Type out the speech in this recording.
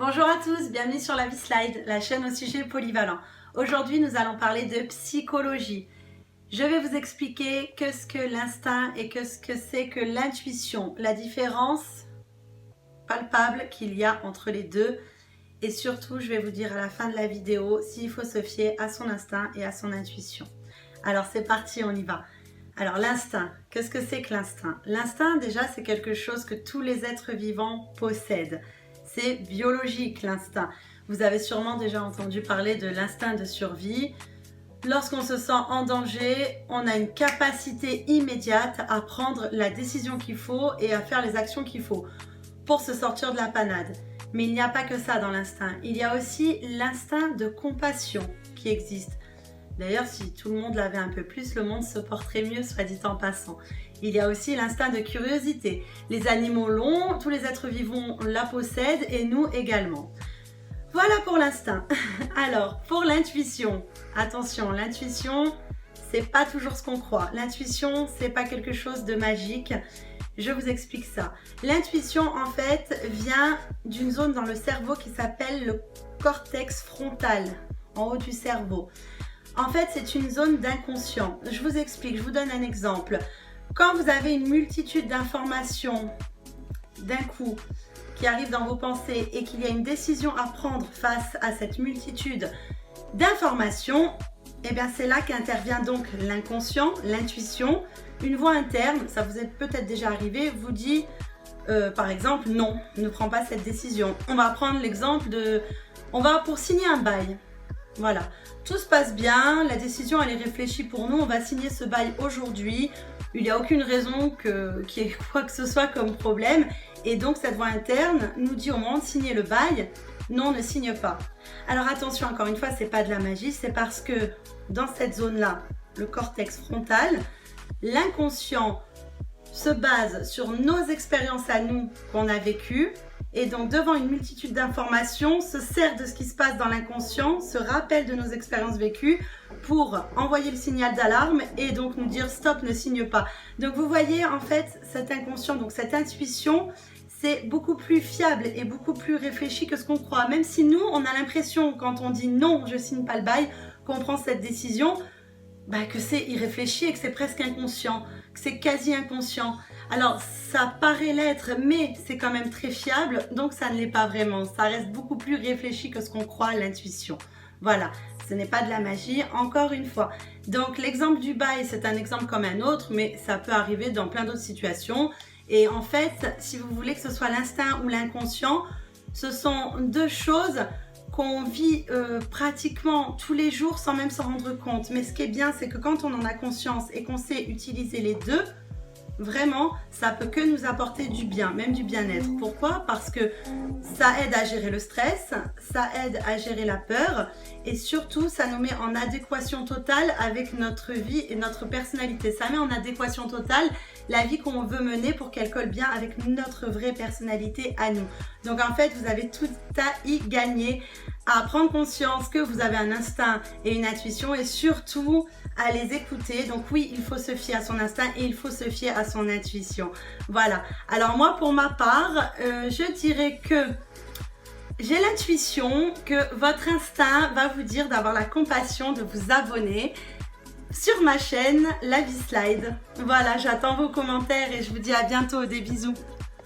Bonjour à tous, bienvenue sur La Vie Slide, la chaîne au sujet polyvalent. Aujourd'hui, nous allons parler de psychologie. Je vais vous expliquer ce que l'instinct et ce que c'est que l'intuition, la différence palpable qu'il y a entre les deux. Et surtout, je vais vous dire à la fin de la vidéo s'il faut se fier à son instinct et à son intuition. Alors c'est parti, on y va. Alors l'instinct, qu'est-ce que c'est que l'instinct? L'instinct, déjà, c'est quelque chose que tous les êtres vivants possèdent. C'est biologique, l'instinct. Vous avez sûrement déjà entendu parler de l'instinct de survie. Lorsqu'on se sent en danger, on a une capacité immédiate à prendre la décision qu'il faut et à faire les actions qu'il faut pour se sortir de la panade. Mais il n'y a pas que ça dans l'instinct. Il y a aussi l'instinct de compassion qui existe. D'ailleurs, si tout le monde l'avait un peu plus, le monde se porterait mieux, soit dit en passant. Il y a aussi l'instinct de curiosité. Les animaux l'ont, tous les êtres vivants la possèdent et nous également. Voilà pour l'instinct. Alors, pour l'intuition, attention, l'intuition, c'est pas toujours ce qu'on croit. L'intuition, c'est pas quelque chose de magique. Je vous explique ça. L'intuition, en fait, vient d'une zone dans le cerveau qui s'appelle le cortex frontal, en haut du cerveau. En fait, c'est une zone d'inconscient. Je vous explique, je vous donne un exemple. Quand vous avez une multitude d'informations d'un coup qui arrivent dans vos pensées et qu'il y a une décision à prendre face à cette multitude d'informations, eh bien c'est là qu'intervient donc l'inconscient, l'intuition. Une voix interne, ça vous est peut-être déjà arrivé, vous dit par exemple non, ne prends pas cette décision. On va prendre l'exemple pour signer un bail. Voilà, tout se passe bien, la décision elle est réfléchie pour nous, on va signer ce bail aujourd'hui, il n'y a aucune raison qu'il y ait quoi que ce soit comme problème et donc cette voix interne nous dit au moment de signer le bail, non, ne signe pas. Alors attention, encore une fois, c'est pas de la magie, c'est parce que dans cette zone-là, le cortex frontal, l'inconscient se base sur nos expériences à nous qu'on a vécues. Et donc, devant une multitude d'informations, se sert de ce qui se passe dans l'inconscient, se rappelle de nos expériences vécues pour envoyer le signal d'alarme et donc nous dire stop, ne signe pas. Donc, vous voyez, en fait, cet inconscient, donc cette intuition, c'est beaucoup plus fiable et beaucoup plus réfléchi que ce qu'on croit. Même si nous, on a l'impression, quand on dit non, je signe pas le bail, qu'on prend cette décision, que c'est irréfléchi et que c'est presque inconscient, que c'est quasi inconscient. Alors, ça paraît l'être, mais c'est quand même très fiable, donc ça ne l'est pas vraiment. Ça reste beaucoup plus réfléchi que ce qu'on croit à l'intuition. Voilà, ce n'est pas de la magie, encore une fois. Donc, l'exemple du bail, c'est un exemple comme un autre, mais ça peut arriver dans plein d'autres situations. Et en fait, si vous voulez que ce soit l'instinct ou l'inconscient, ce sont deux choses qu'on vit pratiquement tous les jours sans même s'en rendre compte. Mais ce qui est bien, c'est que quand on en a conscience et qu'on sait utiliser les deux, vraiment, ça peut que nous apporter du bien, même du bien-être. Pourquoi? Parce que ça aide à gérer le stress, ça aide à gérer la peur et surtout, ça nous met en adéquation totale avec notre vie et notre personnalité. Ça met en adéquation totale la vie qu'on veut mener pour qu'elle colle bien avec notre vraie personnalité à nous. Donc en fait, vous avez tout à y gagner, à prendre conscience que vous avez un instinct et une intuition et surtout à les écouter. Donc oui, il faut se fier à son instinct et il faut se fier à son intuition. Voilà. Alors moi, pour ma part, je dirais que j'ai l'intuition que votre instinct va vous dire d'avoir la compassion de vous abonner sur ma chaîne La Vie Slide. Voilà, j'attends vos commentaires et je vous dis à bientôt. Des bisous.